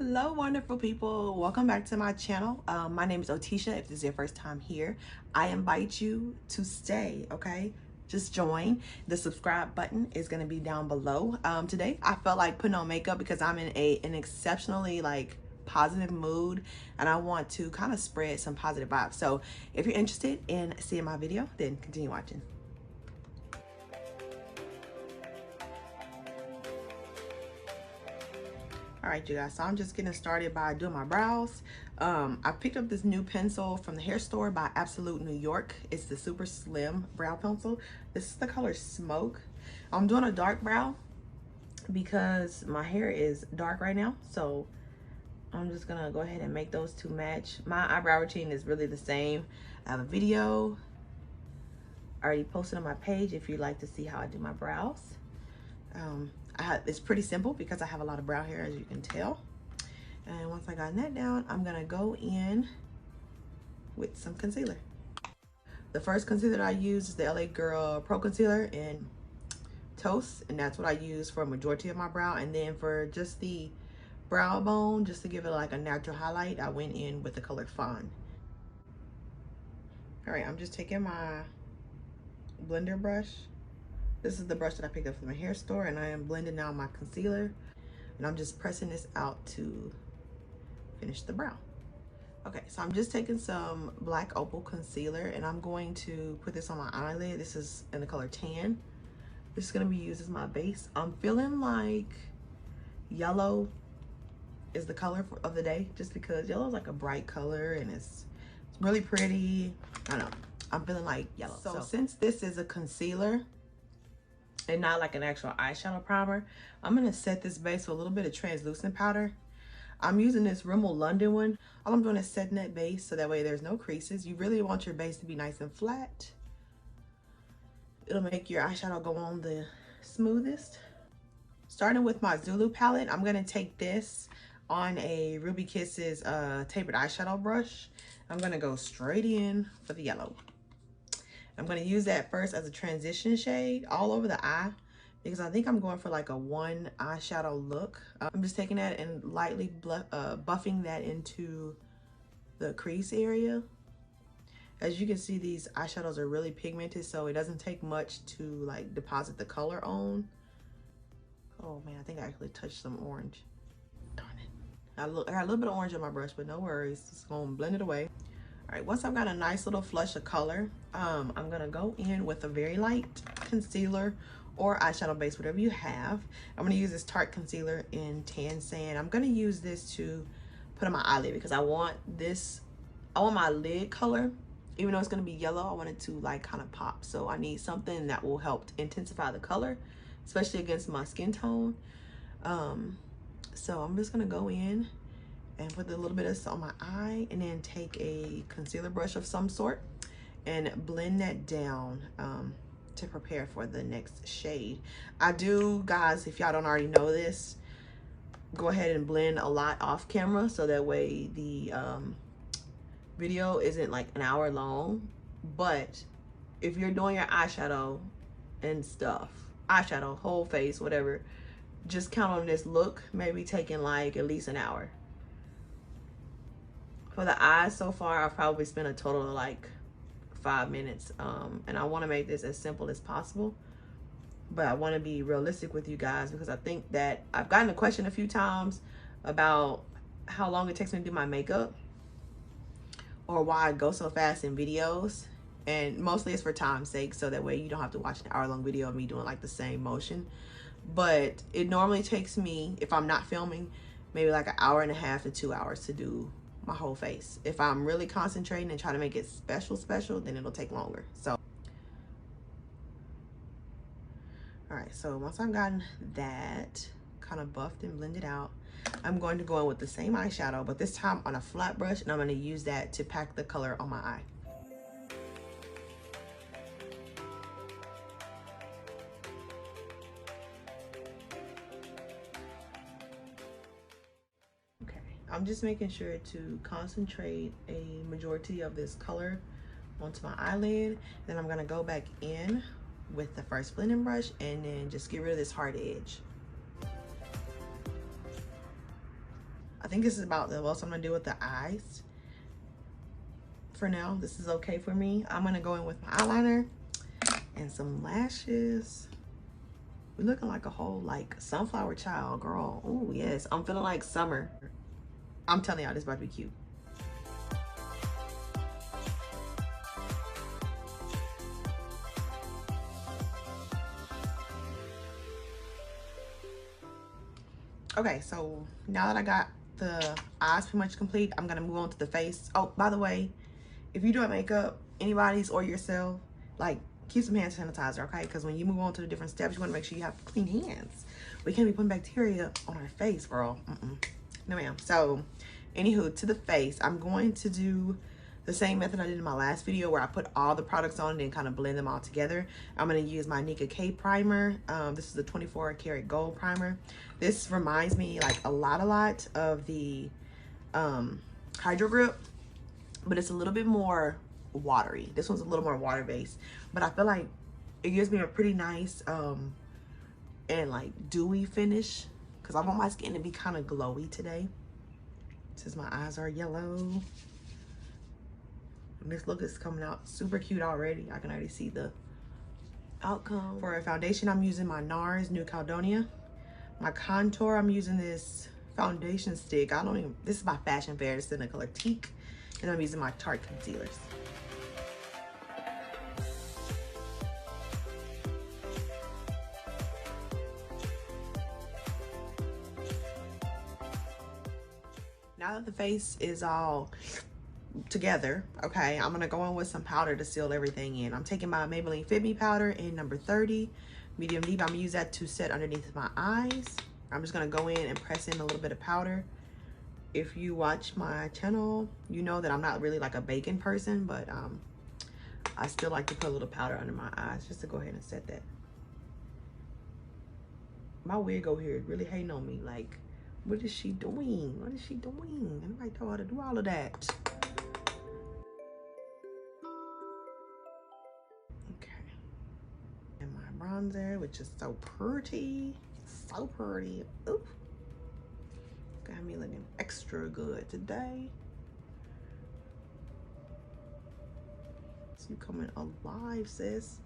Hello wonderful people, welcome back to my channel. My name is Otesha. If this is your first time here, I invite you to stay. Okay, just join. The subscribe button is going to be down below. Today I felt like putting on makeup because I'm in an exceptionally positive mood and I want to kind of spread some positive vibes. So if you're interested in seeing my video, then continue watching. All right, you guys, so I'm just getting started by doing my brows. I picked up this new pencil from the hair store by Absolute New York. It's the super slim brow pencil. This is the color Smoke. I'm doing a dark brow because my hair is dark right now, so I'm just gonna go ahead and make those two match. My eyebrow routine is really the same. I have a video already posted on my page if you'd like to see how I do my brows. It's pretty simple because I have a lot of brow hair, as you can tell. And once I got that down, I'm gonna go in with some concealer. The first concealer that I use is the LA Girl Pro Concealer in Toast, and that's what I use for a majority of my brow. And then for just the brow bone, just to give it like a natural highlight, I went in with the color Fawn. All right, I'm just taking my blender brush. This is the brush that I picked up from the hair store, and I am blending out my concealer, and I'm just pressing this out to finish the brow. Okay, so I'm just taking some black opal concealer, and I'm going to put this on my eyelid. This is in the color Tan. This is gonna be used as my base. I'm feeling like yellow is the color of the day, just because yellow is like a bright color and it's really pretty. I don't know, I'm feeling like yellow. So since this is a concealer and not like an actual eyeshadow primer, I'm gonna set this base with a little bit of translucent powder. I'm using this Rimmel London one. All I'm doing is setting that base so that way there's no creases. You really want your base to be nice and flat. It'll make your eyeshadow go on the smoothest. Starting with my Zulu palette, I'm gonna take this on a Ruby Kisses tapered eyeshadow brush. I'm gonna go straight in for the yellow. I'm going to use that first as a transition shade all over the eye because I think I'm going for like a one eyeshadow look. I'm just taking that and lightly buffing that into the crease area. As you can see, these eyeshadows are really pigmented, so it doesn't take much to like deposit the color on. Oh man, I think I actually touched some orange. Darn it. I got a little bit of orange on my brush, but no worries. Just going to blend it away. All right, once I've got a nice little flush of color, I'm gonna go in with a very light concealer or eyeshadow base, whatever you have. I'm gonna use this Tarte concealer in Tan Sand. I'm gonna use this to put on my eyelid because I want my lid color, even though it's gonna be yellow, I want it to like kind of pop. So I need something that will help intensify the color, especially against my skin tone. So I'm just gonna go in and put a little bit of this on my eye, and then take a concealer brush of some sort and blend that down to prepare for the next shade. I do, guys, if y'all don't already know this, go ahead and blend a lot off camera so that way the video isn't like an hour long. But if you're doing your eyeshadow and stuff, eyeshadow, whole face, whatever, just count on this look maybe taking like at least an hour. For the eyes so far, I've probably spent a total of like 5 minutes. And I want to make this as simple as possible. But I want to be realistic with you guys because I think that I've gotten a question a few times about how long it takes me to do my makeup or why I go so fast in videos. And mostly it's for time's sake, so that way you don't have to watch an hour-long video of me doing like the same motion. But it normally takes me, if I'm not filming, maybe like an hour and a half to 2 hours to do my whole face. If I'm really concentrating and trying to make it special, then it'll take longer. So all right, so once I've gotten that kind of buffed and blended out, I'm going to go in with the same eyeshadow, but this time on a flat brush, and I'm going to use that to pack the color on my eye. I'm just making sure to concentrate a majority of this color onto my eyelid. Then I'm gonna go back in with the first blending brush and then just get rid of this hard edge. think this is about the most I'm gonna do with the eyes. For now, this is okay for me. I'm gonna go in with my eyeliner and some lashes. We're looking like a whole like sunflower child, girl. Oh yes, I'm feeling like summer. I'm telling y'all, this is about to be cute. Okay, so now that I got the eyes pretty much complete, I'm gonna move on to the face. Oh, by the way, if you're doing makeup, anybody's or yourself, like, keep some hand sanitizer, okay? Because when you move on to the different steps, you want to make sure you have clean hands. We can't be putting bacteria on our face, girl. No, ma'am. So, anywho, to the face, I'm going to do the same method I did in my last video where I put all the products on and then kind of blend them all together. I'm going to use my Nicka K primer. This is the 24 karat gold primer. This reminds me like a lot of the Hydro Grip, but it's a little bit more watery. This one's a little more water based, but I feel like it gives me a pretty nice and like dewy finish because I want my skin to be kind of glowy today since my eyes are yellow. And this look is coming out super cute already. I can already see the outcome. For a foundation, I'm using my NARS new Caledonia. My contour, I'm using this foundation stick. This is my Fashion Fair. It's in the color Teak. And I'm using my Tarte concealers. Now that the face is all together, okay, I'm gonna go in with some powder to seal everything in. I'm taking my Maybelline Fit Me powder in number 30, medium deep. I'm gonna use that to set underneath my eyes. I'm just gonna go in and press in a little bit of powder. If you watch my channel, you know that I'm not really like a baking person, but I still like to put a little powder under my eyes just to go ahead and set that. My wig over here is really hating on me. Like, what is she doing? What is she doing? Anybody told her to do all of that? Okay. And my bronzer, which is so pretty. So pretty. Ooh. Got me looking extra good today. So you coming alive, sis.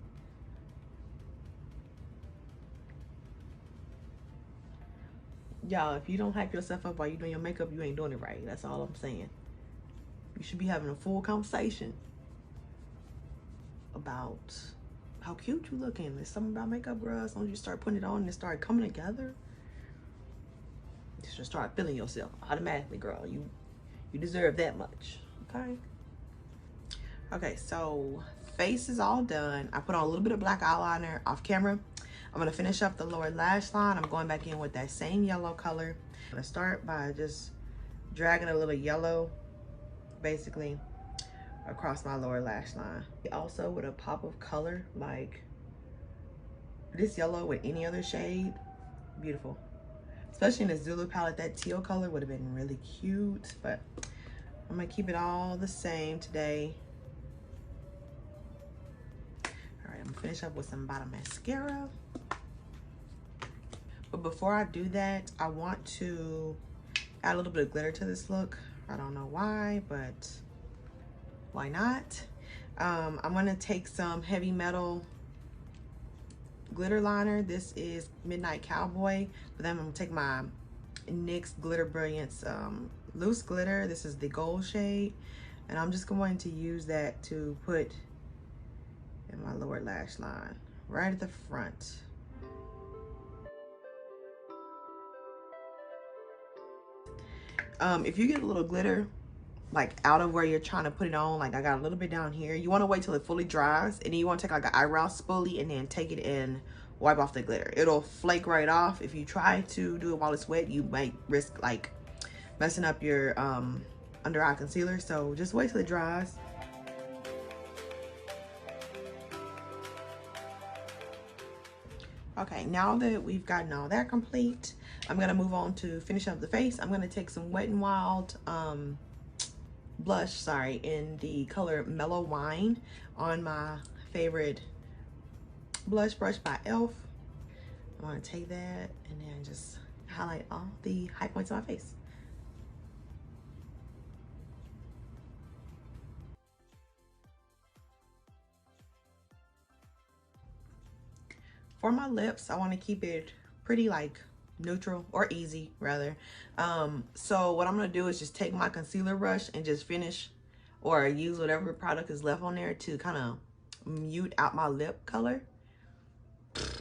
Y'all, if you don't hype yourself up while you're doing your makeup, you ain't doing it right. That's all I'm saying. You should be having a full conversation about how cute you looking. There's something about makeup, girl. As long as you start putting it on and it start coming together, you should start feeling yourself automatically, girl. You deserve that much, okay? Okay, so face is all done. I put on a little bit of black eyeliner off camera. I'm gonna finish up the lower lash line. I'm going back in with that same yellow color. I'm gonna start by just dragging a little yellow, basically, across my lower lash line. Also with a pop of color, like this yellow with any other shade, beautiful. Especially in the Zulu palette, that teal color would have been really cute, but I'm gonna keep it all the same today. All right, I'm gonna finish up with some bottom mascara. But before I do that, I want to add a little bit of glitter to this look. I don't know why, but why not? I'm gonna take some heavy metal glitter liner. This is Midnight Cowboy. But then I'm gonna take my NYX Glitter Brilliance loose glitter. This is the gold shade. And I'm just going to use that to put in my lower lash line, right at the front. If you get a little glitter like out of where you're trying to put it on, like I got a little bit down here, you want to wait till it fully dries, and then you want to take like an eyebrow spoolie and then take it and wipe off the glitter. It'll flake right off. If you try to do it while it's wet, you might risk like messing up your under eye concealer. So just wait till it dries. Okay, now that we've gotten all that complete, I'm gonna move on to finish up the face. I'm gonna take some WetNWild blush, in the color Mellow Wine on my favorite blush brush by e.l.f. I'm gonna take that and then just highlight all the high points of my face. For my lips, I want to keep it pretty like neutral, or easy rather. So what I'm gonna do is just take my concealer brush and just finish, or use whatever product is left on there to kind of mute out my lip color.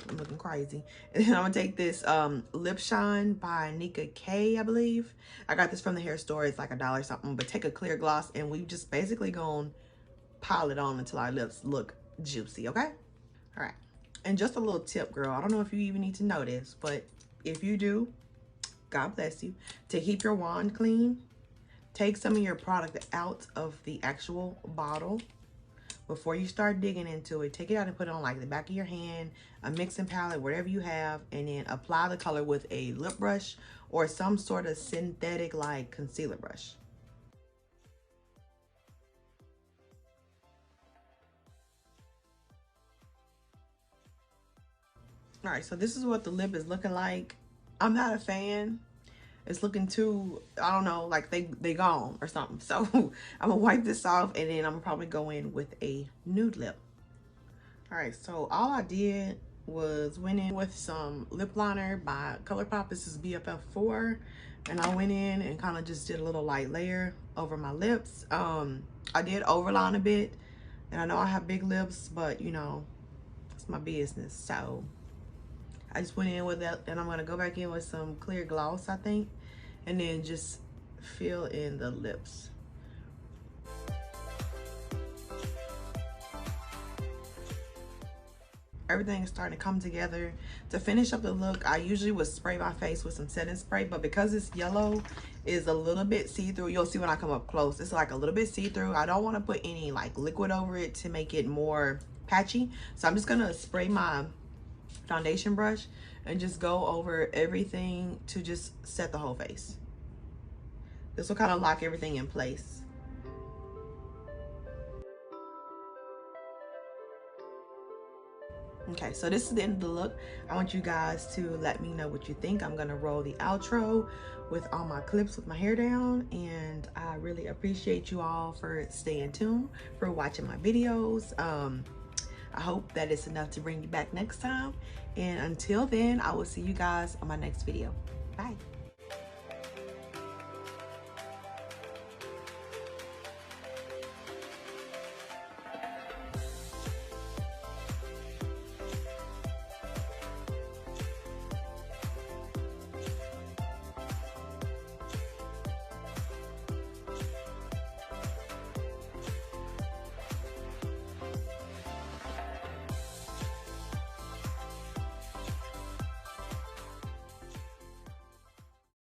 I'm looking crazy. And then I'm gonna take this lip shine by Nicka K, I believe. I got this from the hair store. It's like $1 or something. But take a clear gloss and we just basically gonna pile it on until our lips look juicy, okay? All right. And just a little tip, girl. I don't know if you even need to know this, but if you do, God bless you. To keep your wand clean, take some of your product out of the actual bottle before you start digging into it. Take it out and put it on like the back of your hand, a mixing palette, whatever you have, and then apply the color with a lip brush or some sort of synthetic like concealer brush. All right, so this is what the lip is looking like. I'm not a fan. It's looking too, I don't know, like they gone or something. So I'm gonna wipe this off and then I'm gonna probably go in with a nude lip. All right, so all I did was went in with some lip liner by ColourPop. This is BFF4. And I went in and kind of just did a little light layer over my lips. I did overline a bit. And I know I have big lips, but you know, it's my business. So I just went in with that, and I'm gonna go back in with some clear gloss, I think, and then just fill in the lips. Everything is starting to come together. To finish up the look, I usually would spray my face with some setting spray, but because it's yellow, is a little bit see-through. You'll see when I come up close. It's like a little bit see-through. I don't want to put any like liquid over it to make it more patchy. So I'm just gonna spray my foundation brush and just go over everything to just set the whole face. This will kind of lock everything in place. Okay, so this is the end of the look. I want you guys to let me know what you think. I'm gonna roll the outro with all my clips with my hair down, and I really appreciate you all for staying tuned, for watching my videos. I hope that it's enough to bring you back next time. And until then, I will see you guys on my next video. Bye.